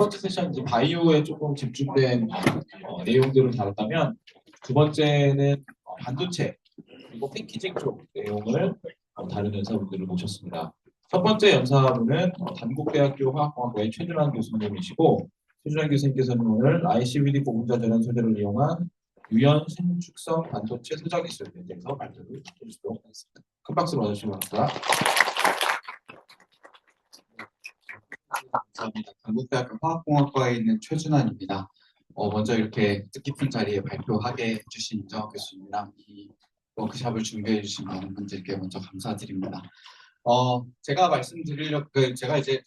번째 세션 이제 바이오에 조금 집중된 내용들을 다뤘다면 두 번째는 반도체 그리고 패키징 쪽 내용을 다루는 연사분들을 모셨습니다. 첫 번째 연사분은 단국대학교 화학공학과의 최준환 교수님이시고 최준환 교수님께서는 오늘 ICVD 고분자 전환 소재를 이용한 유연 신축성 반도체 소자 기술에 대해서 발표를 해주시도록 하겠습니다. 큰 박수로 와주시기 바랍니다. 감사합니다. 단국대학교 화학공학과에 있는 최준환입니다. 먼저 이렇게 뜻깊은 자리에 발표하게 해주신 이정학 교수님이랑 이 워크샵을 준비해 주신 많은 분들께 먼저 감사드립니다. 제가 말씀드리려고 제가 이제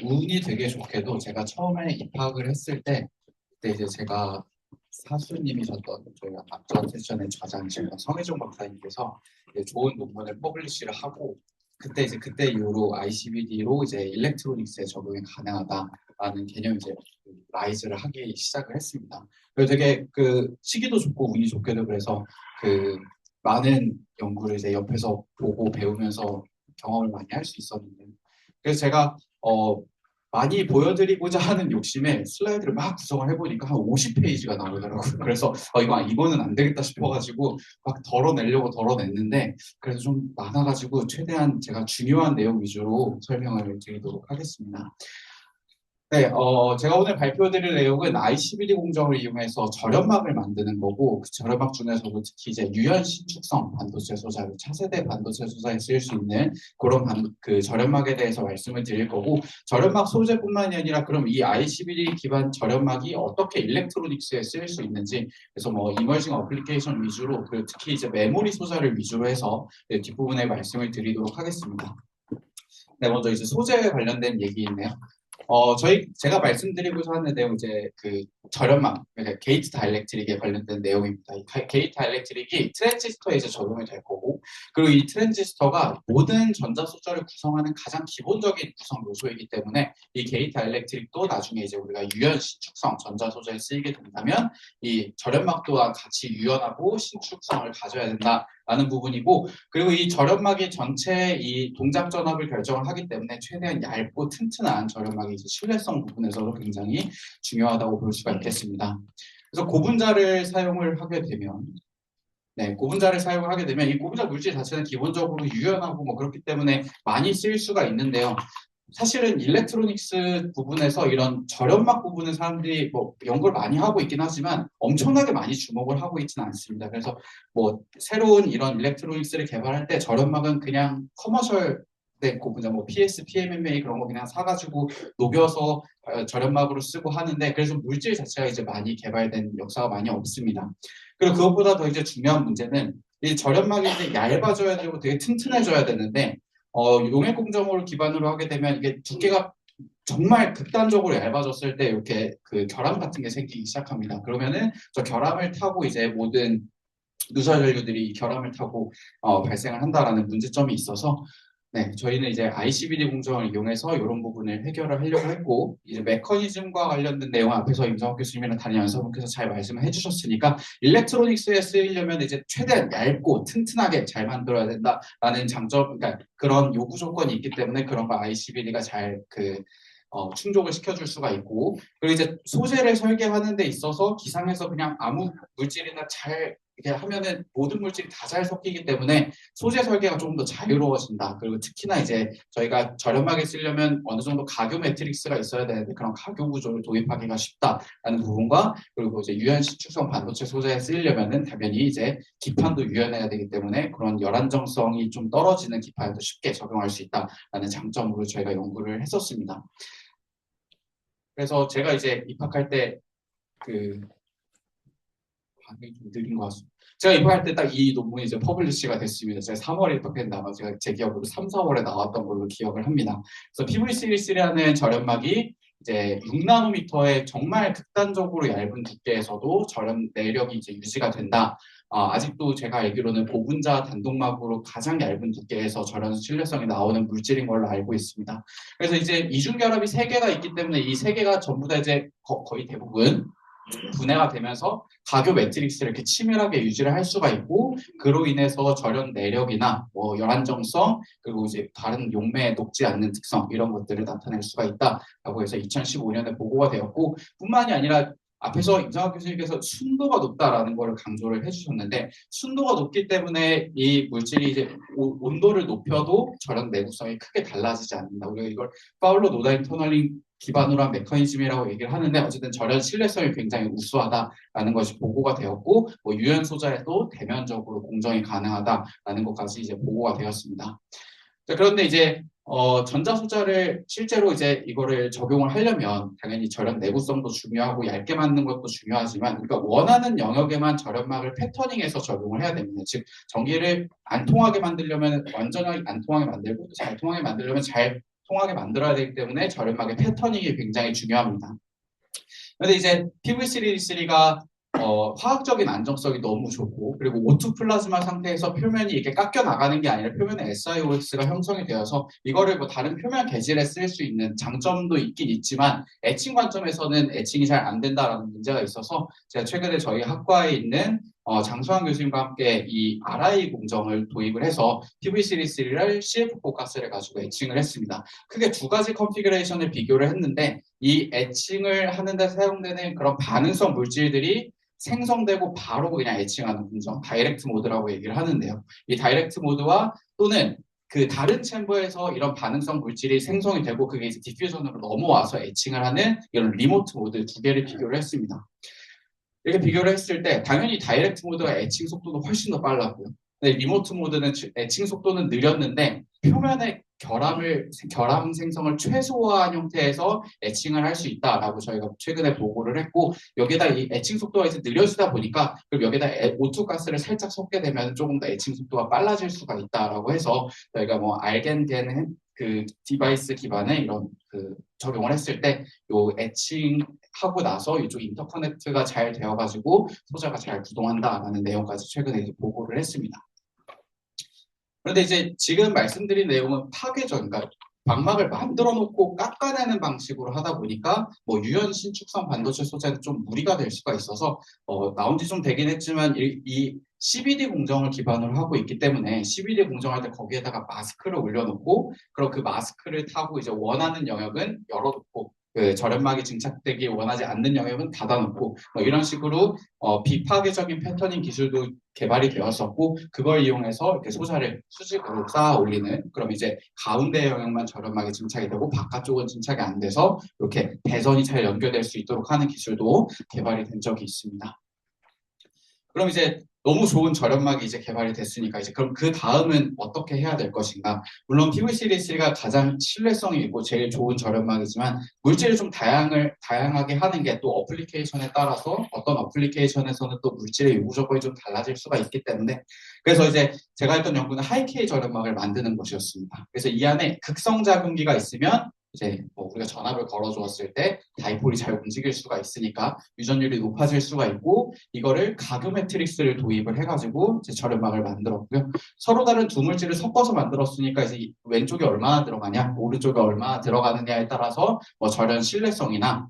운이 되게 좋게도 제가 처음에 입학을 했을 때 그때 이제 제가 사수님이셨던 저희 앞전 세션의 좌장이셨던 성혜종 박사님께서 좋은 논문을 퍼블리시를 하고 그때 이후로 ICVD로 이제 일렉트로닉스에 적용이 가능하다라는 개념이 이제 라이즈를 하기 시작을 했습니다. 그래서 되게 시기도 좋고 운이 좋게도 그래서 많은 연구를 이제 옆에서 보고 배우면서 경험을 많이 할 수 있었는데 그래서 제가 많이 보여드리고자 하는 욕심에 슬라이드를 막 구성을 해보니까 한 50페이지가 나오더라고요. 그래서 이거는 안 되겠다 싶어가지고 막 덜어냈는데 그래서 좀 많아가지고 최대한 제가 중요한 내용 위주로 설명을 드리도록 하겠습니다. 네, 제가 오늘 발표드릴 내용은 ICVD 공정을 이용해서 절연막을 만드는 거고, 그 절연막 중에서도 특히 이제 유연 신축성 반도체 소자, 차세대 반도체 소자에 쓰일 수 있는 그런 절연막에 대해서 말씀을 드릴 거고, 절연막 소재뿐만이 아니라 그럼 이 ICVD 기반 절연막이 어떻게 일렉트로닉스에 쓰일 수 있는지, 그래서 뭐 이머징 어플리케이션 위주로, 그리고 특히 이제 메모리 소자를 위주로 해서 뒷부분에 말씀을 드리도록 하겠습니다. 네, 먼저 이제 소재에 관련된 얘기인데요. 제가 말씀드리고자 하는 내용 이제 절연막, 그러니까 게이트 다이렉트릭에 관련된 내용입니다. 이 게이트 다이렉트릭이 트랜지스터에 이제 적용이 될 거고, 그리고 이 트랜지스터가 모든 전자 소자를 구성하는 가장 기본적인 구성 요소이기 때문에 이 게이트 다이렉트릭도 나중에 이제 우리가 유연 신축성 전자 소재에 쓰이게 된다면 이 절연막 또한 같이 유연하고 신축성을 가져야 된다라는 부분이고, 그리고 이 절연막이 전체 이 동작 전압을 결정을 하기 때문에 최대한 얇고 튼튼한 절연막이 신뢰성 부분에서도 굉장히 중요하다고 볼 수가 있겠습니다. 그래서 고분자를 사용을 하게 되면 고분자를 사용을 하게 되면 이 고분자 물질 자체는 기본적으로 유연하고 뭐 그렇기 때문에 많이 쓰일 수가 있는데요. 사실은 일렉트로닉스 부분에서 이런 절연막 부분은 사람들이 뭐 연구를 많이 하고 있긴 하지만 엄청나게 많이 주목을 하고 있지는 않습니다. 그래서 뭐 새로운 이런 일렉트로닉스를 개발할 때 절연막은 그냥 커머셜 고분자 뭐 PS, PMMA 그런 거 그냥 사가지고 녹여서 절연막으로 쓰고 하는데 그래서 물질 자체가 이제 많이 개발된 역사가 많이 없습니다. 그리고 그것보다 더 이제 중요한 문제는 이 절연막이 이제 얇아져야 되고 되게 튼튼해져야 되는데 용액 공정을 기반으로 하게 되면 이게 두께가 정말 극단적으로 얇아졌을 때 이렇게 결함 같은 게 생기기 시작합니다. 그러면은 저 결함을 타고 이제 모든 누설 전류들이 결함을 타고 발생을 한다라는 문제점이 있어서 저희는 이제 ICVD 공정을 이용해서 이런 부분을 해결을 하려고 했고 이제 메커니즘과 관련된 내용 앞에서 임성학 교수님이랑 담임 연사분께서 잘 말씀을 해주셨으니까 일렉트로닉스에 쓰이려면 이제 최대한 얇고 튼튼하게 잘 만들어야 된다라는 장점, 그러니까 그런 요구 조건이 있기 때문에 그런 거 ICVD가 잘 충족을 시켜줄 수가 있고 그리고 이제 소재를 설계하는 데 있어서 기상에서 그냥 아무 물질이나 잘 이렇게 하면은 모든 물질이 다 잘 섞이기 때문에 소재 설계가 조금 더 자유로워진다. 그리고 특히나 이제 저희가 절연막에 쓰려면 어느 정도 가교 매트릭스가 있어야 되는데 그런 가교 구조를 도입하기가 쉽다라는 부분과 그리고 이제 유연 신축성 반도체 소재에 쓰려면은 당연히 이제 기판도 유연해야 되기 때문에 그런 열안정성이 좀 떨어지는 기판에도 쉽게 적용할 수 있다라는 장점으로 저희가 연구를 했었습니다. 그래서 제가 이제 입학할 때 반응이 좀 느린 것 같습니다. 제가 입학할 때 딱 이 논문이 이제 퍼블리시가 됐습니다. 제가 3월에 입학했는데 아마 제가 제 기억으로 3, 4월에 나왔던 걸로 기억을 합니다. 그래서 PVC-3라는 절연막이 이제 6나노미터의 정말 극단적으로 얇은 두께에서도 절연 내력이 이제 유지가 된다. 아직도 제가 알기로는 고분자 단독막으로 가장 얇은 두께에서 절연 신뢰성이 나오는 물질인 걸로 알고 있습니다. 그래서 이제 이중결합이 3개가 있기 때문에 이 3개가 전부 다 이제 거의 대부분 분해가 되면서 가교 매트릭스를 이렇게 치밀하게 유지를 할 수가 있고 그로 인해서 절연 내력이나 뭐 열안정성 그리고 이제 다른 용매에 녹지 않는 특성 이런 것들을 나타낼 수가 있다라고 해서 2015년에 보고가 되었고 뿐만이 아니라 앞에서 임상학 교수님께서 순도가 높다라는 것을 강조를 해주셨는데 순도가 높기 때문에 이 물질이 이제 온도를 높여도 절연 내구성이 크게 달라지지 않는다. 우리가 이걸 파울로 노다인 터널링 기반으로 한 메커니즘이라고 얘기를 하는데 어쨌든 절연 신뢰성이 굉장히 우수하다라는 것이 보고가 되었고 뭐 유연 소자에도 대면적으로 공정이 가능하다라는 것까지 이제 보고가 되었습니다. 자, 그런데 이제 전자 소자를 실제로 이제 이거를 적용을 하려면 당연히 절연 내구성도 중요하고 얇게 만든 것도 중요하지만 우리가 원하는 영역에만 절연막을 패터닝해서 적용을 해야 됩니다. 즉 전기를 안 통하게 만들려면 완전하게 안 통하게 만들고 잘 통하게 만들려면 잘 통하게 만들어야 되기 때문에 절연막의 패터닝이 굉장히 중요합니다. 그런데 이제 PV3D3가 화학적인 안정성이 너무 좋고 그리고 O2 플라즈마 상태에서 표면이 이렇게 깎여 나가는 게 아니라 표면에 SiOX가 형성이 되어서 이거를 뭐 다른 표면 개질에 쓸 수 있는 장점도 있긴 있지만 에칭 관점에서는 에칭이 잘 안 된다라는 문제가 있어서 제가 최근에 저희 학과에 있는 장수환 교수님과 함께 이 RI 공정을 도입을 해서 PV3D를 CF4 가스를 가지고 에칭을 했습니다. 크게 두 가지 컨피그레이션을 비교를 했는데 이 에칭을 하는데 사용되는 그런 반응성 물질들이 생성되고 바로 그냥 에칭하는 공정, 다이렉트 모드라고 얘기를 하는데요. 이 다이렉트 모드와 또는 그 다른 챔버에서 이런 반응성 물질이 생성이 되고 그게 이제 디퓨전으로 넘어와서 에칭을 하는 이런 리모트 모드 두 개를 비교를 했습니다. 이렇게 비교를 했을 때 당연히 다이렉트 모드가 에칭 속도도 훨씬 더 빨랐고요. 근데 리모트 모드는 에칭 속도는 느렸는데 표면의 결함 생성을 최소화한 형태에서 에칭을 할 수 있다라고 저희가 최근에 보고를 했고 여기에다 이 에칭 속도가 이제 느려지다 보니까 그럼 여기에다 O2 가스를 살짝 섞게 되면 조금 더 에칭 속도가 빨라질 수가 있다라고 해서 저희가 뭐 알겐겐 그 디바이스 기반의 이런 그 적용을 했을 때 요 에칭하고 나서 이쪽 인터커넥트가 잘 되어가지고 소자가 잘 구동한다라는 내용까지 최근에 이제 보고를 했습니다. 그런데 이제 지금 말씀드린 내용은 파괴적, 그러니까 망막을 만들어 놓고 깎아내는 방식으로 하다 보니까 뭐 유연 신축성 반도체 소재는 좀 무리가 될 수가 있어서 나온 지 좀 되긴 했지만 이 CBD 공정을 기반으로 하고 있기 때문에 CBD 공정할 때 거기에다가 마스크를 올려놓고 그럼 그 마스크를 타고 이제 원하는 영역은 열어놓고 그 절연막이 증착되기 원하지 않는 영역은 닫아놓고 뭐 이런 식으로 비파괴적인 패터닝 기술도 개발이 되었었고 그걸 이용해서 이렇게 소자를 수직으로 쌓아 올리는 그럼 이제 가운데 영역만 절연막이 증착이 되고 바깥쪽은 증착이 안 돼서 이렇게 배선이 잘 연결될 수 있도록 하는 기술도 개발이 된 적이 있습니다. 그럼 이제 너무 좋은 절연막이 이제 개발이 됐으니까 이제 그럼 그 다음은 어떻게 해야 될 것인가? 물론 PV3D3가 가장 신뢰성이 있고 제일 좋은 절연막이지만 물질을 좀 다양하게 하는 게 또 어플리케이션에 따라서 어떤 어플리케이션에서는 또 물질의 요구 조건이 좀 달라질 수가 있기 때문에 그래서 이제 제가 했던 연구는 하이K 절연막을 만드는 것이었습니다. 그래서 이 안에 극성 자금기가 있으면 이제 뭐 우리가 전압을 걸어 주었을 때 다이폴이 잘 움직일 수가 있으니까 유전율이 높아질 수가 있고 이거를 가교 매트릭스를 도입을 해가지고 이제 절연막을 만들었고요. 서로 다른 두 물질을 섞어서 만들었으니까 이제 왼쪽에 얼마나 들어가냐, 오른쪽에 얼마나 들어가느냐에 따라서 뭐 절연 신뢰성이나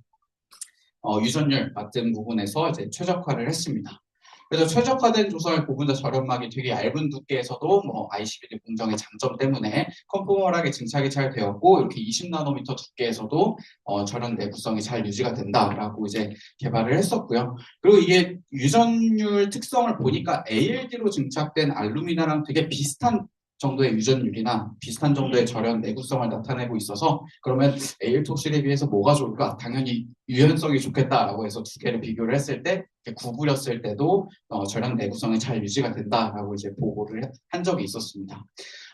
유전율 같은 부분에서 이제 최적화를 했습니다. 그래서 최적화된 조성을 고분자 절연막이 되게 얇은 두께에서도 뭐 ICBD 공정의 장점 때문에 컨포멀하게 증착이 잘 되었고 이렇게 20나노미터 두께에서도 절연 내구성이 잘 유지가 된다라고 이제 개발을 했었고요. 그리고 이게 유전율 특성을 보니까 ALD로 증착된 알루미나랑 되게 비슷한 정도의 유전율이나 비슷한 정도의 절연 내구성을 나타내고 있어서 그러면 AL톡실에 비해서 뭐가 좋을까? 당연히 유연성이 좋겠다라고 해서 두 개를 비교를 했을 때 구부렸을 때도 절연 내구성이 잘 유지가 된다라고 이제 보고를 한 적이 있었습니다.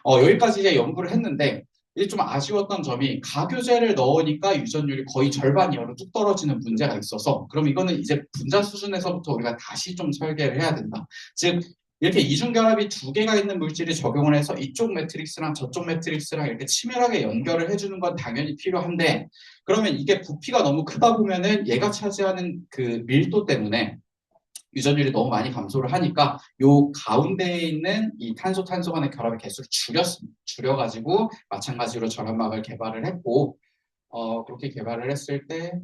여기까지 이제 연구를 했는데 이게 좀 아쉬웠던 점이 가교제를 넣으니까 유전율이 거의 절반 이하로 뚝 떨어지는 문제가 있어서 그럼 이거는 이제 분자 수준에서부터 우리가 다시 좀 설계를 해야 된다. 즉 이렇게 이중결합이 두 개가 있는 물질이 적용을 해서 이쪽 매트릭스랑 저쪽 매트릭스랑 이렇게 치밀하게 연결을 해주는 건 당연히 필요한데 그러면 이게 부피가 너무 크다 보면은 얘가 차지하는 그 밀도 때문에 유전율이 너무 많이 감소를 하니까 요 가운데에 있는 이 탄소 간의 결합의 개수를 줄였습니다. 줄여가지고 마찬가지로 절연막을 개발을 했고 그렇게 개발을 했을 때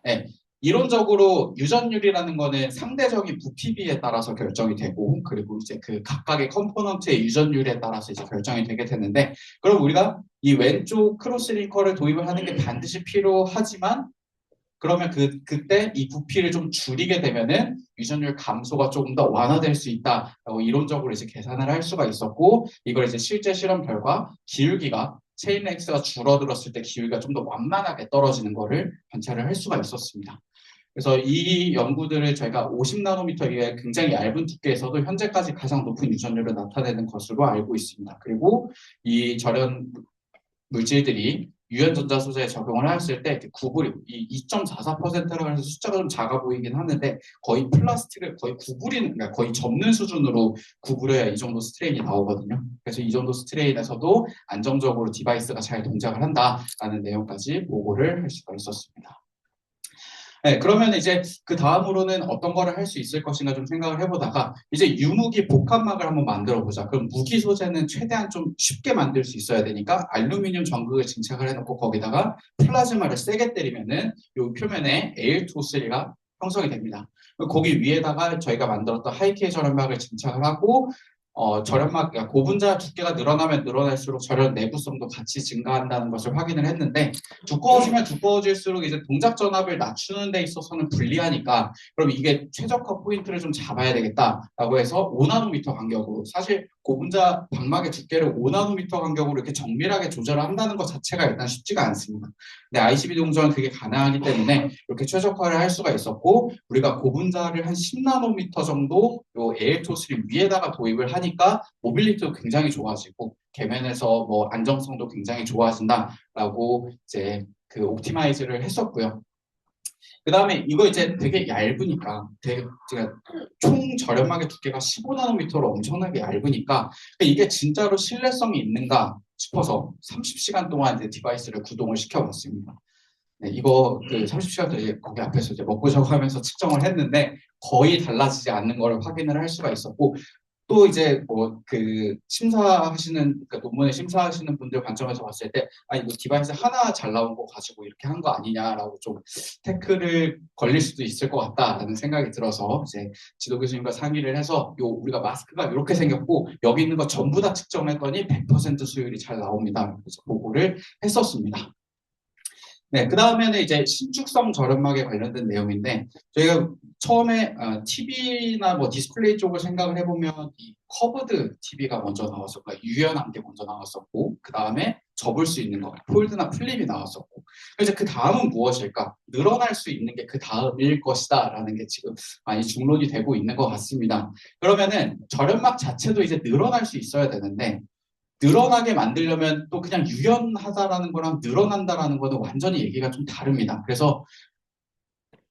네, 이론적으로 유전율이라는 거는 상대적인 부피비에 따라서 결정이 되고, 그리고 이제 그 각각의 컴포넌트의 유전율에 따라서 이제 결정이 되게 되는데, 그럼 우리가 이 왼쪽 크로스링커를 도입을 하는 게 반드시 필요하지만, 그러면 그때 이 부피를 좀 줄이게 되면은 유전율 감소가 조금 더 완화될 수 있다라고 이론적으로 이제 계산을 할 수가 있었고, 이걸 이제 실제 실험 결과 기울기가 체인 X가 줄어들었을 때 기울기가 좀 더 완만하게 떨어지는 거를 관찰을 할 수가 있었습니다. 그래서 이 연구들을 저희가 50나노미터 이게 굉장히 얇은 두께에서도 현재까지 가장 높은 유전율을 나타내는 것으로 알고 있습니다. 그리고 이 절연 물질들이 유연전자 소재에 적용을 했을 때 구부리, 이 2.44%라고 해서 숫자가 좀 작아 보이긴 하는데 거의 플라스틱을 거의 구부리는, 그러니까 거의 접는 수준으로 구부려야 이 정도 스트레인이 나오거든요. 그래서 이 정도 스트레인에서도 안정적으로 디바이스가 잘 동작을 한다라는 내용까지 보고를 할 수가 있었습니다. 네, 그러면 이제 그 다음으로는 어떤 거를 할 수 있을 것인가 좀 생각을 해보다가 이제 유무기 복합막을 한번 만들어 보자. 그럼 무기 소재는 최대한 좀 쉽게 만들 수 있어야 되니까 알루미늄 전극을 증착을 해놓고 거기다가 플라즈마를 세게 때리면은 요 표면에 Al2O3가 형성이 됩니다. 거기 위에다가 저희가 만들었던 하이케이 절연막을 증착을 하고 절연막, 그러니까 고분자 두께가 늘어나면 늘어날수록 절연 내구성도 같이 증가한다는 것을 확인을 했는데, 두꺼워지면 두꺼워질수록 이제 동작 전압을 낮추는 데 있어서는 불리하니까, 그럼 이게 최적화 포인트를 좀 잡아야 되겠다라고 해서 5나노미터 간격으로, 사실 고분자 방막의 두께를 5나노미터 간격으로 이렇게 정밀하게 조절을 한다는 것 자체가 일단 쉽지가 않습니다. 근데 ICB 동정은 그게 가능하기 때문에 이렇게 최적화를 할 수가 있었고, 우리가 고분자를 한 10나노미터 정도 요 AL2O3 위에다가 도입을 하니까 모빌리티도 굉장히 좋아지고 계면에서 뭐 안정성도 굉장히 좋아진다라고 이제 그 옵티마이즈를 했었고요. 그 다음에 이거 이제 되게 얇으니까 제가 총 절연막의 두께가 15나노미터로 엄청나게 얇으니까 이게 진짜로 신뢰성이 있는가 싶어서 30시간 동안 이제 디바이스를 구동을 시켜봤습니다. 네, 이거 그 30시간 동안 거기 앞에서 이제 먹고 자고 하면서 측정을 했는데 거의 달라지지 않는 걸 확인을 할 수가 있었고, 또 이제 뭐 그 심사하시는, 그러니까 논문을 심사하시는 분들 관점에서 봤을 때 아니 뭐 디바이스 하나 잘 나온 거 가지고 이렇게 한 거 아니냐라고 좀 태클을 걸릴 수도 있을 것 같다라는 생각이 들어서 이제 지도 교수님과 상의를 해서 요 우리가 마스크가 이렇게 생겼고 여기 있는 거 전부 다 측정했더니 100% 수율이 잘 나옵니다. 그래서 보고를 했었습니다. 네, 그 다음에는 이제 신축성 절연막에 관련된 내용인데, 저희가 처음에 TV나 뭐 디스플레이 쪽을 생각을 해보면 이 커브드 TV가 먼저 나왔었고, 유연한 게 먼저 나왔었고, 그 다음에 접을 수 있는 거, 폴드나 플립이 나왔었고, 그래서 그 다음은 무엇일까? 늘어날 수 있는 게 그 다음일 것이다 라는 게 지금 많이 중론이 되고 있는 것 같습니다. 그러면은 절연막 자체도 이제 늘어날 수 있어야 되는데, 늘어나게 만들려면 또 그냥 유연하다라는 거랑 늘어난다라는 거는 완전히 얘기가 좀 다릅니다. 그래서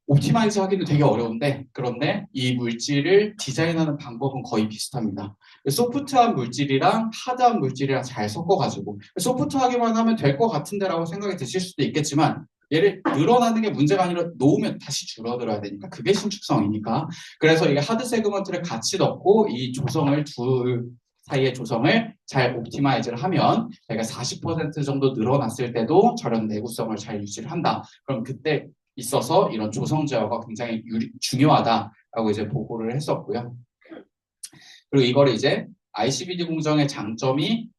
옵티마이즈 하기는 되게 어려운데, 그런데 이 물질을 디자인하는 방법은 거의 비슷합니다. 소프트한 물질이랑 하드한 물질이랑 잘 섞어가지고 소프트하게만 하면 될 것 같은데라고 생각이 드실 수도 있겠지만, 얘를 늘어나는 게 문제가 아니라 놓으면 다시 줄어들어야 되니까 그게 신축성이니까, 그래서 이게 하드 세그먼트를 같이 넣고 이 조성을 둘 사이의 조성을 잘 옵티마이즈를 하면 저희가 40% 정도 늘어났을 때도 저런 내구성을 잘 유지를 한다. 그럼 그때 있어서 이런 조성 제어가 굉장히 중요하다라고 이제 보고를 했었고요. 그리고 이거를 이제 ICBD 공정의 장점이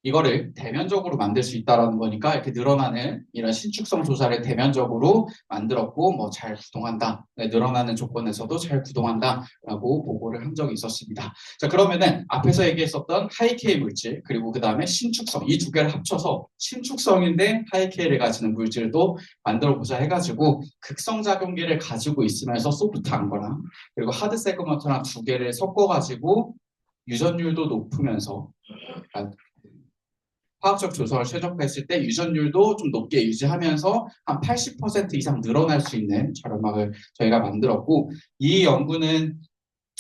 이거를 대면적으로 만들 수 있다는 거니까 이렇게 늘어나는 이런 신축성 조사를 대면적으로 만들었고 뭐 잘 구동한다. 네, 늘어나는 조건에서도 잘 구동한다라고 보고를 한 적이 있었습니다. 자, 그러면은 앞에서 얘기했었던 하이케이 물질 그리고 그 다음에 신축성 이 두 개를 합쳐서 신축성인데 하이케이를 가지는 물질도 만들어 보자 해가지고 극성 작용기를 가지고 있으면서 소프트한 거랑 그리고 하드 세그먼트랑 두 개를 섞어가지고 유전율도 높으면서 화학적 조성을 최적화했을 때 유전율도 좀 높게 유지하면서 한 80% 이상 늘어날 수 있는 절연막을 저희가 만들었고, 이 연구는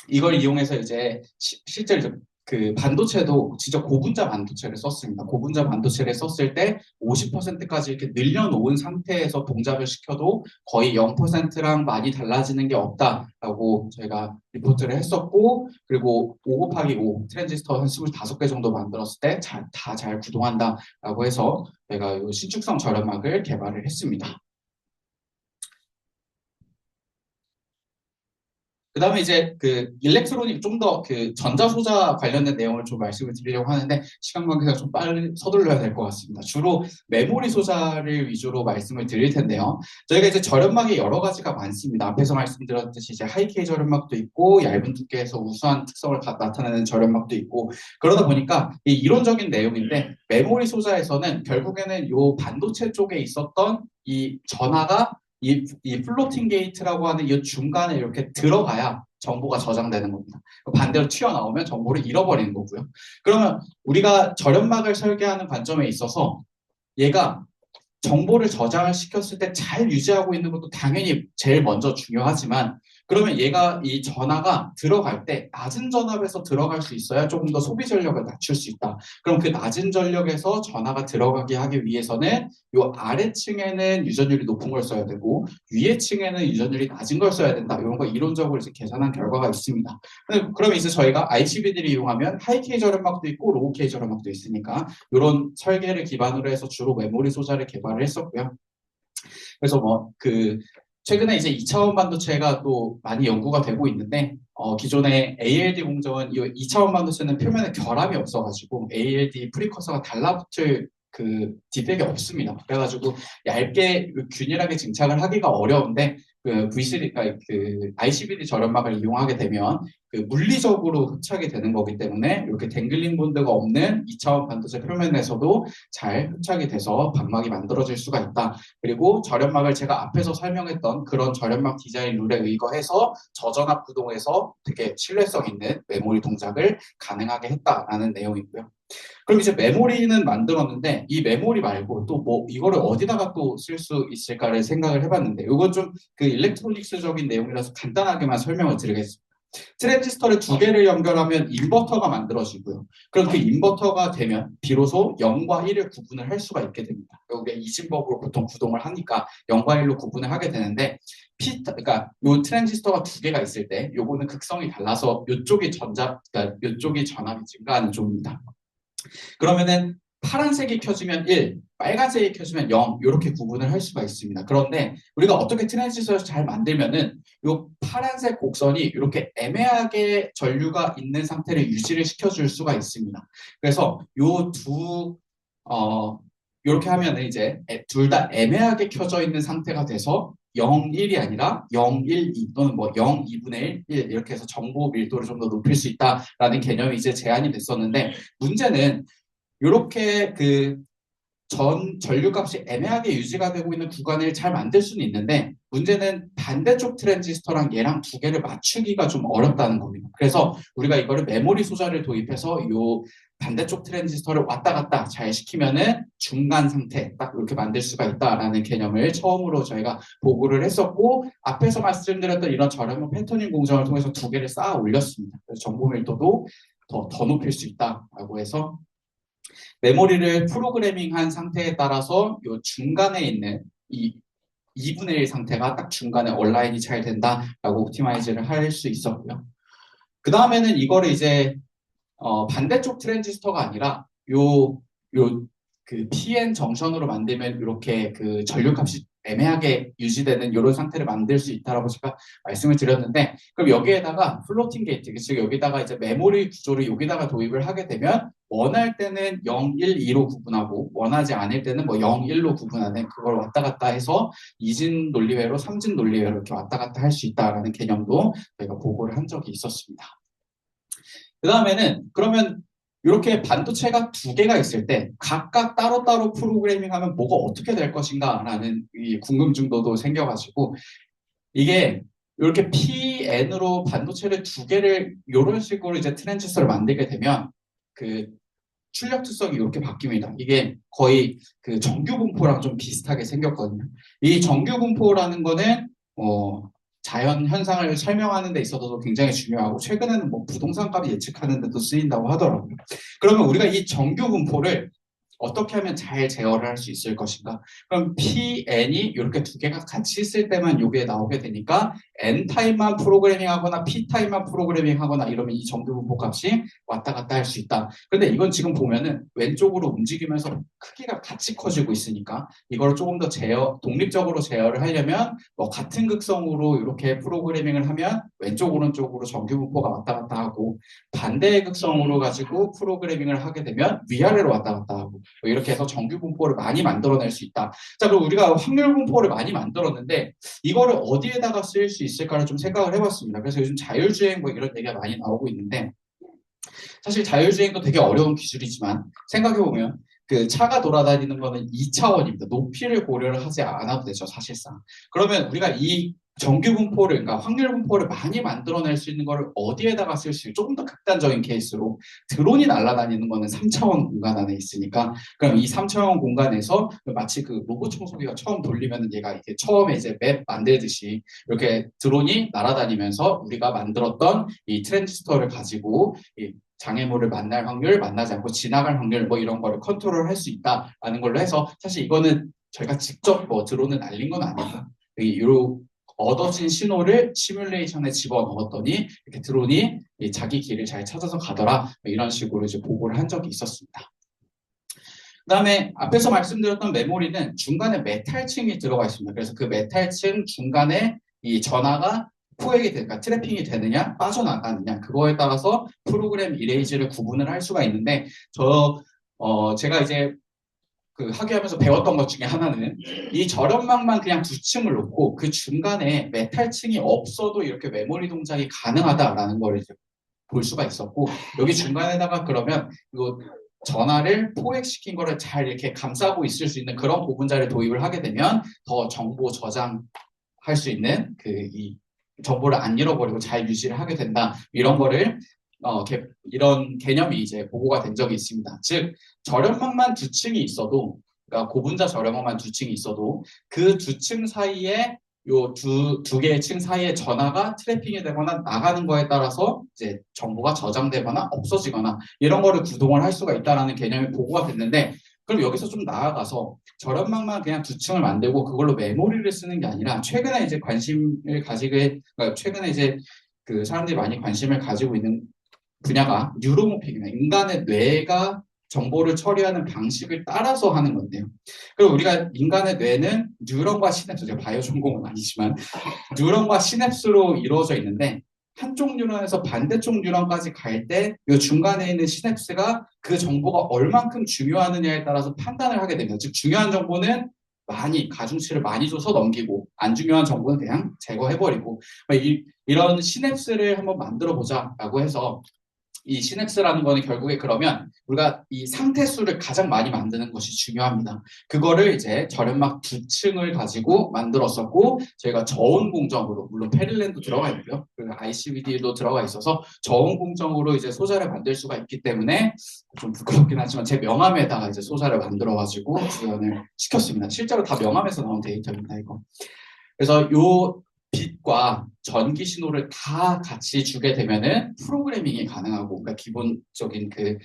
이걸 이용해서 이제 실제로 그 반도체도 진짜 고분자 반도체를 썼습니다. 고분자 반도체를 썼을 때 50%까지 이렇게 늘려놓은 상태에서 동작을 시켜도 거의 0%랑 많이 달라지는 게 없다라고 저희가 리포트를 했었고, 그리고 5 곱하기 5 트랜지스터 한 25개 정도 만들었을 때 다 잘 구동한다라고 해서 저희가 이 신축성 절연막을 개발을 했습니다. 그 다음에 이제 그 일렉트로닉 좀 더 그 전자소자 관련된 내용을 좀 말씀을 드리려고 하는데 시간 관계상 좀 빨리 서둘러야 될 것 같습니다. 주로 메모리 소자를 위주로 말씀을 드릴 텐데요. 저희가 이제 절연막이 여러 가지가 많습니다. 앞에서 말씀드렸듯이 이제 하이케이 절연막도 있고 얇은 두께에서 우수한 특성을 나타내는 절연막도 있고 그러다 보니까 이 이론적인 내용인데 메모리 소자에서는 결국에는 요 반도체 쪽에 있었던 이 전하가 이 플로팅 게이트라고 하는 이 중간에 이렇게 들어가야 정보가 저장되는 겁니다. 반대로 튀어나오면 정보를 잃어버리는 거고요. 그러면 우리가 절연막을 설계하는 관점에 있어서 얘가 정보를 저장을 시켰을 때 잘 유지하고 있는 것도 당연히 제일 먼저 중요하지만 그러면 얘가 이 전하가 들어갈 때 낮은 전압에서 들어갈 수 있어야 조금 더 소비 전력을 낮출 수 있다. 그럼 그 낮은 전력에서 전하가 들어가게 하기 위해서는 이 아래층에는 유전율이 높은 걸 써야 되고 위에 층에는 유전율이 낮은 걸 써야 된다. 이런 거 이론적으로 이제 계산한 결과가 있습니다. 그럼 이제 저희가 ICBD를 이용하면 하이케이 절연막도 있고 로우케이 절연막도 있으니까 이런 설계를 기반으로 해서 주로 메모리 소자를 개발을 했었고요. 그래서 최근에 이제 2차원 반도체가 또 많이 연구가 되고 있는데 기존의 ALD 공정은 이 2차원 반도체는 표면에 결함이 없어가지고 ALD 프리커서가 달라붙을 그 디펙이 없습니다. 그래가지고 얇게 균일하게 증착을 하기가 어려운데 그 VCD, 그 ICBD 절연막을 이용하게 되면 그 물리적으로 흡착이 되는 거기 때문에 이렇게 댕글링 본드가 없는 2차원 반도체 표면에서도 잘 흡착이 돼서 반막이 만들어질 수가 있다. 그리고 절연막을 제가 앞에서 설명했던 그런 절연막 디자인 룰에 의거해서 저전압 구동에서 되게 신뢰성 있는 메모리 동작을 가능하게 했다라는 내용이고요. 그럼 이제 메모리는 만들었는데 이 메모리 말고 또 뭐 이거를 어디다가 또 쓸 수 있을까를 생각을 해봤는데 이건 좀 그 일렉트로닉스적인 내용이라서 간단하게만 설명을 드리겠습니다. 트랜지스터를 두 개를 연결하면 인버터가 만들어지고요. 그럼 그 인버터가 되면 비로소 0과 1을 구분을 할 수가 있게 됩니다. 우리가 이진법으로 보통 구동을 하니까 0과 1로 구분을 하게 되는데 그러니까 요 트랜지스터가 두 개가 있을 때 요거는 극성이 달라서 요쪽이 그러니까 요쪽이 전압이 증가하는 쪽입니다. 그러면은 파란색이 켜지면 1, 빨간색이 켜지면 0 이렇게 구분을 할 수가 있습니다. 그런데 우리가 어떻게 트랜지스터를 잘 만들면은 이 파란색 곡선이 이렇게 애매하게 전류가 있는 상태를 유지를 시켜줄 수가 있습니다. 그래서 이렇게 하면은 이제 둘 다 애매하게 켜져 있는 상태가 돼서 0, 1이 아니라 0, 1, 2 또는 뭐 0, 2분의 1, 1 이렇게 해서 정보 밀도를 좀 더 높일 수 있다라는 개념이 이제 제안이 됐었는데 문제는 이렇게 전류값이 애매하게 유지가 되고 있는 구간을 잘 만들 수는 있는데 문제는 반대쪽 트랜지스터랑 얘랑 두 개를 맞추기가 좀 어렵다는 겁니다. 그래서 우리가 이거를 메모리 소자를 도입해서 이 반대쪽 트랜지스터를 왔다 갔다 잘 시키면은 중간 상태 딱 이렇게 만들 수가 있다라는 개념을 처음으로 저희가 보고를 했었고 앞에서 말씀드렸던 이런 저렴한 패터닝 공정을 통해서 두 개를 쌓아 올렸습니다. 그래서 정보 밀도도 더 높일 수 있다라고 해서 메모리를 프로그래밍한 상태에 따라서 이 중간에 있는 이 2분의 1 상태가 딱 중간에 얼라인이 잘 된다라고 옵티마이즈를 할 수 있었고요. 그 다음에는 이거를 이제 반대쪽 트랜지스터가 아니라 그 PN 정션으로 만들면 이렇게 그 전류값이 애매하게 유지되는 이런 상태를 만들 수 있다라고 제가 말씀을 드렸는데 그럼 여기에다가 플로팅 게이트 즉 여기다가 이제 메모리 구조를 여기다가 도입을 하게 되면 원할 때는 0, 1, 2로 구분하고 원하지 않을 때는 뭐 0, 1로 구분하는 그걸 왔다 갔다 해서 2진 논리회로 3진 논리회로 이렇게 왔다 갔다 할 수 있다라는 개념도 저희가 보고를 한 적이 있었습니다. 그 다음에는 그러면 이렇게 반도체가 두 개가 있을 때 각각 따로따로 프로그래밍하면 뭐가 어떻게 될 것인가 라는 이 궁금증도 생겨가지고 이게 이렇게 PN으로 반도체를 두 개를 이런 식으로 이제 트랜지스터를 만들게 되면 그 출력 특성이 이렇게 바뀝니다. 이게 거의 그 정규 분포랑 좀 비슷하게 생겼거든요. 이 정규 분포라는 거는 자연 현상을 설명하는 데 있어서도 굉장히 중요하고 최근에는 뭐 부동산 값 예측하는 데도 쓰인다고 하더라고요. 그러면 우리가 이 정규 분포를 어떻게 하면 잘 제어를 할 수 있을 것인가? 그럼 PN이 이렇게 두 개가 같이 있을 때만 이게 나오게 되니까 N타입만 프로그래밍하거나 P타입만 프로그래밍하거나 이러면 이 정규분포 값이 왔다 갔다 할 수 있다. 근데 이건 지금 보면은 왼쪽으로 움직이면서 크기가 같이 커지고 있으니까 이걸 조금 더 독립적으로 제어를 하려면 뭐 같은 극성으로 이렇게 프로그래밍을 하면 왼쪽 오른쪽으로 정규분포가 왔다 갔다 하고 반대의 극성으로 가지고 프로그래밍을 하게 되면 위아래로 왔다 갔다 하고 뭐 이렇게 해서 정규분포를 많이 만들어낼 수 있다. 자, 그럼 우리가 확률분포를 많이 만들었는데 이거를 어디에다가 쓰일 수 있을까를 좀 생각을 해봤습니다. 그래서 요즘 자율주행 뭐 이런 얘기가 많이 나오고 있는데 사실 자율주행도 되게 어려운 기술이지만 생각해보면 그 차가 돌아다니는 거는 2차원입니다. 높이를 고려를 하지 않아도 되죠, 사실상. 그러면 우리가 이 정규분포를, 그러니까 확률분포를 많이 만들어낼 수 있는 거를 어디에다가 쓸 수, 조금 더 극단적인 케이스로 드론이 날아다니는 거는 3차원 공간 안에 있으니까 그럼 이 3차원 공간에서 마치 그 로봇 청소기가 처음 돌리면 얘가 이렇게 처음에 이제 맵 만들듯이 이렇게 드론이 날아다니면서 우리가 만들었던 이 트랜지스터를 가지고 이 장애물을 만날 확률, 만나지 않고 지나갈 확률 뭐 이런 거를 컨트롤할 수 있다라는 걸로 해서 사실 이거는 저희가 직접 뭐 드론을 날린 건 아니에요. 요 얻어진 신호를 시뮬레이션에 집어넣었더니 이렇게 드론이 자기 길을 잘 찾아서 가더라 뭐 이런 식으로 이제 보고를 한 적이 있었습니다. 그 다음에 앞에서 말씀드렸던 메모리는 중간에 메탈층이 들어가 있습니다. 그래서 그 메탈층 중간에 이 전화가 포획이 되니까 트래핑이 되느냐 빠져나가느냐 그거에 따라서 프로그램 이레이즈를 구분을 할 수가 있는데 제가 이제 그 학교하면서 배웠던 것 중에 하나는 이 절연망만 그냥 두 층을 놓고 그 중간에 메탈층이 없어도 이렇게 메모리 동작이 가능하다라는 걸 이제 볼 수가 있었고 여기 중간에다가 그러면 이거 전화를 포획시킨 거를 잘 이렇게 감싸고 있을 수 있는 그런 고분자를 도입을 하게 되면 더 정보 저장할 수 있는 이 정보를 안 잃어버리고 잘 유지를 하게 된다. 이런 거를 이런 개념이 이제 보고가 된 적이 있습니다. 즉 절연망만 두 층이 있어도 그러니까 고분자 절연망만 두 층이 있어도 그 두 층 사이에 요 두 개의 층 사이에 전화가 트래핑이 되거나 나가는 거에 따라서 이제 정보가 저장되거나 없어지거나 이런 거를 구동을 할 수가 있다는 개념이 보고가 됐는데 그럼 여기서 좀 나아가서 절연망만 그냥 두 층을 만들고 그걸로 메모리를 쓰는 게 아니라 최근에 이제 관심을 가지게 그러니까 최근에 이제 그 사람들이 많이 관심을 가지고 있는 분야가 뉴로모픽이나 인간의 뇌가 정보를 처리하는 방식을 따라서 하는 건데요. 그리고 우리가 인간의 뇌는 뉴런과 시냅스, 제가 바이오 전공은 아니지만 뉴런과 시냅스로 이루어져 있는데 한쪽 뉴런에서 반대쪽 뉴런까지 갈 때 이 중간에 있는 시냅스가 그 정보가 얼만큼 중요하느냐에 따라서 판단을 하게 됩니다. 즉 중요한 정보는 많이 가중치를 많이 줘서 넘기고 안 중요한 정보는 그냥 제거해버리고 이런 시냅스를 한번 만들어 보자라고 해서 이 시냅스라는 거는 결국에 그러면 우리가 이 상태수를 가장 많이 만드는 것이 중요합니다. 그거를 이제 절연막 두 층을 가지고 만들었었고 저희가 저온 공정으로 물론 페릴렌도 들어가 있고요. 그리고 ICVD도 들어가 있어서 저온 공정으로 이제 소자를 만들 수가 있기 때문에 좀 부끄럽긴 하지만 제 명함에다가 이제 소자를 만들어 가지고 구현을 시켰습니다. 실제로 다 명함에서 나온 데이터입니다, 이거. 그래서 요 빛과 전기 신호를 다 같이 주게 되면은 프로그래밍이 가능하고, 그러니까 기본적인 그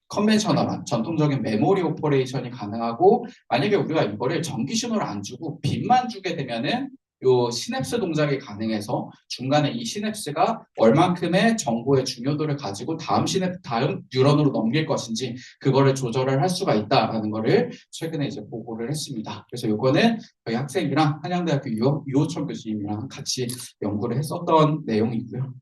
컨벤셔널한 전통적인 메모리 오퍼레이션이 가능하고, 만약에 우리가 이거를 전기 신호를 안 주고 빛만 주게 되면은 요 시냅스 동작이 가능해서 중간에 이 시냅스가 얼만큼의 정보의 중요도를 가지고 다음 뉴런으로 넘길 것인지 그거를 조절을 할 수가 있다라는 거를 최근에 이제 보고를 했습니다. 그래서 요거는 저희 학생이랑 한양대학교 유호철 교수님이랑 같이 연구를 했었던 내용이고요.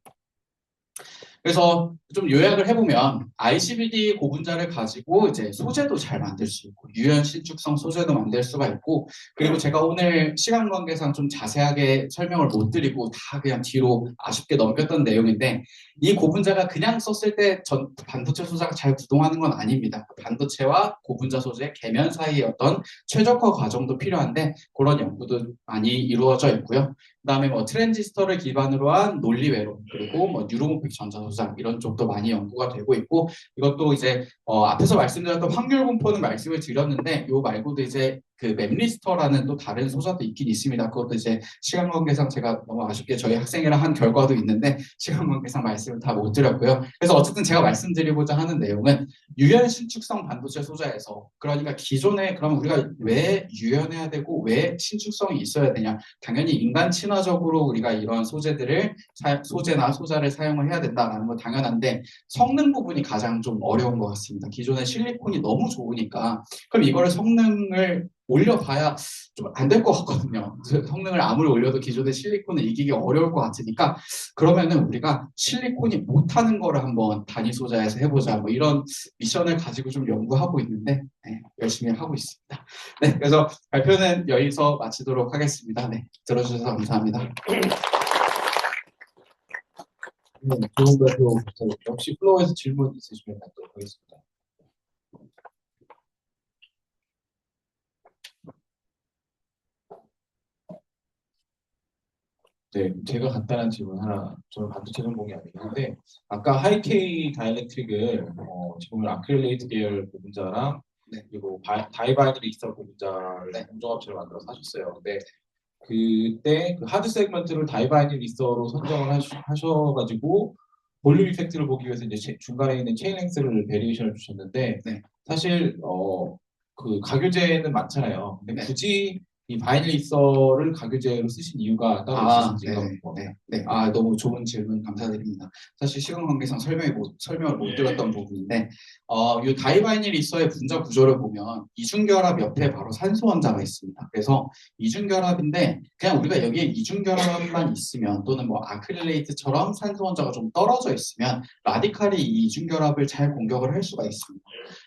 그래서 좀 요약을 해보면 ICVD 고분자를 가지고 이제 소재도 잘 만들 수 있고 유연 신축성 소재도 만들 수가 있고 그리고 제가 오늘 시간 관계상 좀 자세하게 설명을 못 드리고 다 그냥 뒤로 아쉽게 넘겼던 내용인데 이 고분자가 그냥 썼을 때 반도체 소자가 잘 구동하는 건 아닙니다. 반도체와 고분자 소재의 계면 사이의 어떤 최적화 과정도 필요한데 그런 연구도 많이 이루어져 있고요. 그다음에 뭐 트랜지스터를 기반으로 한 논리 회로 그리고 뭐 뉴로모픽 전자소장 이런 쪽도 많이 연구가 되고 있고 이것도 이제 앞에서 말씀드렸던 확률 분포는 말씀을 드렸는데 요 말고도 이제 그 맵리스터라는 또 다른 소자도 있긴 있습니다. 그것도 이제 시간 관계상 제가 너무 아쉽게 저희 학생이랑 한 결과도 있는데 시간 관계상 말씀을 다 못 드렸고요. 그래서 어쨌든 제가 말씀드리고자 하는 내용은 유연 신축성 반도체 소자에서 그러니까 기존에 그럼 우리가 왜 유연해야 되고 왜 신축성이 있어야 되냐 당연히 인간 친화 단순화적으로 우리가 이런 소재나 소자를 사용을 해야 된다라는 건 당연한데 성능 부분이 가장 좀 어려운 것 같습니다. 기존의 실리콘이 너무 좋으니까 그럼 이거를 성능을 올려봐야 좀 안 될 것 같거든요. 성능을 아무리 올려도 기존의 실리콘을 이기기 어려울 것 같으니까 그러면은 우리가 실리콘이 못하는 거를 한번 단위 소자에서 해보자 뭐 이런 미션을 가지고 좀 연구하고 있는데 네, 열심히 하고 있습니다. 네, 그래서 발표는 여기서 마치도록 하겠습니다. 네, 들어주셔서 감사합니다. 네, 좋은 발표 감사드립니다. 혹시 플로어에서 질문 있으시면 갖도록 하겠습니다. 네, 제가 간단한 질문 하나, 저는 반도체 전공이 아니긴 한데, 아까 하이케이 다이렉트릭을 지금 아크릴레이트 계열 보분자랑 네. 그리고 다이바이너리 익스트라 보분자를 네. 공정합체로 만들어서 하셨어요. 근데 그때 그 하드 세그먼트를 다이바이너리 익스트라로 선정을 하셔가지고 볼륨 이펙트를 보기 위해서 이제 중간에 있는 체인 랭스를 베리에이션을 주셨는데, 네. 사실 그 가교재는 많잖아요. 근데 네. 굳이 이 바이닐 익서를 가교재로 쓰신 이유가 따로 있으신지가 궁금합니다. 네. 아, 너무 좋은 질문 감사드립니다. 사실 시간 관계상 설명을 못 드렸던 부분인데, 이 다이바이닐 이서의 분자 구조를 보면 이중결합 옆에 바로 산소 원자가 있습니다. 그래서 이중결합인데, 그냥 우리가 여기에 이중결합만 있으면, 또는 뭐 아크릴레이트처럼 산소 원자가 좀 떨어져 있으면, 라디칼이 이 이중결합을 잘 공격을 할 수가 있습니다.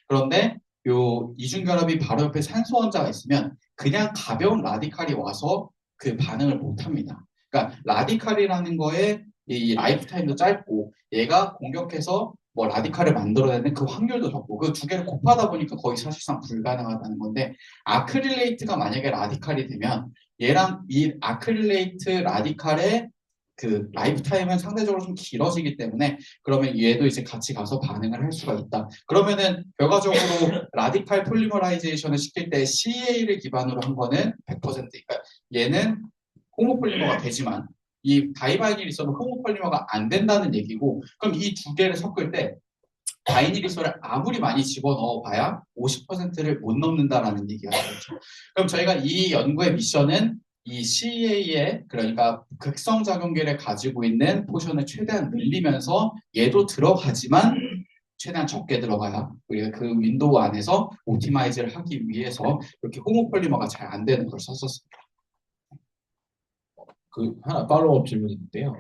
그런데 요 이중결합이 바로 옆에 산소 원자가 있으면, 그냥 가벼운 라디칼이 와서 그 반응을 못 합니다. 그러니까 라디칼이라는 거에 이 라이프 타임도 짧고 얘가 공격해서 뭐 라디칼을 만들어내는 그 확률도 적고 그 두 개를 곱하다 보니까 거의 사실상 불가능하다는 건데 아크릴레이트가 만약에 라디칼이 되면 얘랑 이 아크릴레이트 라디칼의 그 라이프 타임은 상대적으로 좀 길어지기 때문에 그러면 얘도 이제 같이 가서 반응을 할 수가 있다. 그러면은 결과적으로 라디칼 폴리머라이제이션을 시킬 때 CA를 기반으로 한 거는 100%, 그러니까 얘는 호모폴리머가 되지만 이 다이바이닐리서는 호모폴리머가 안 된다는 얘기고 그럼 이 두 개를 섞을 때 바이닐리서를 아무리 많이 집어넣어 봐야 50%를 못 넘는다라는 얘기가 되죠. 그럼 저희가 이 연구의 미션은 이 CA의 그러니까 극성작용계를 가지고 있는 포션을 최대한 늘리면서 얘도 들어가지만 최대한 적게 들어가야 우리가 그 윈도우 안에서 옵티마이즈를 하기 위해서 이렇게 호모폴리머가 잘 안 되는 걸 썼었습니다. 그 하나 팔로우업 질문이 있는데요.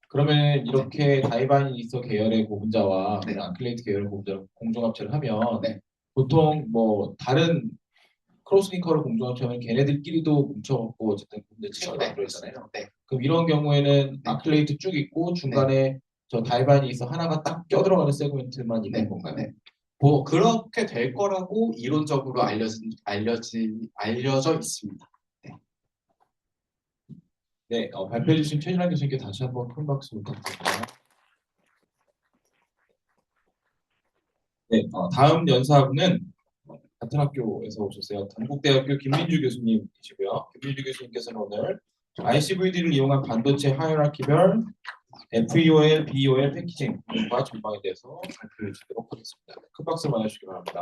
그러면 이렇게 다이바이니서 계열의 고분자와 네. 아크릴레이트 계열의 고분자를 공정합체를 하면 네. 보통 뭐 다른 크로스링커를 공정합체하면 걔네들끼리도 뭉쳐갖고 어쨌든 고분자 체가 만들어있잖아요. 네. 그럼 이런 경우에는 아크릴레이트 쭉 있고 중간에 저 다이바이니서 하나가 딱 껴들어가는 세그멘트만 있는 건가요? 네. 뭐 그렇게 될 거라고 이론적으로 알려져 있습니다. 네, 발표해주신 최진환 교수님께 다시 한번 큰 박수 부탁드립니다. 네, 다음 연사분은 같은 학교에서 오셨어요. 단국대학교 김민주 교수님이시고요. 김민주 교수님께서는 오늘 ICVD를 이용한 반도체 하이라키별 FEOL, BEOL 패키징과 전망에 대해서 발표해 주도록 하겠습니다. 큰 박수 맞아주시기 바랍니다.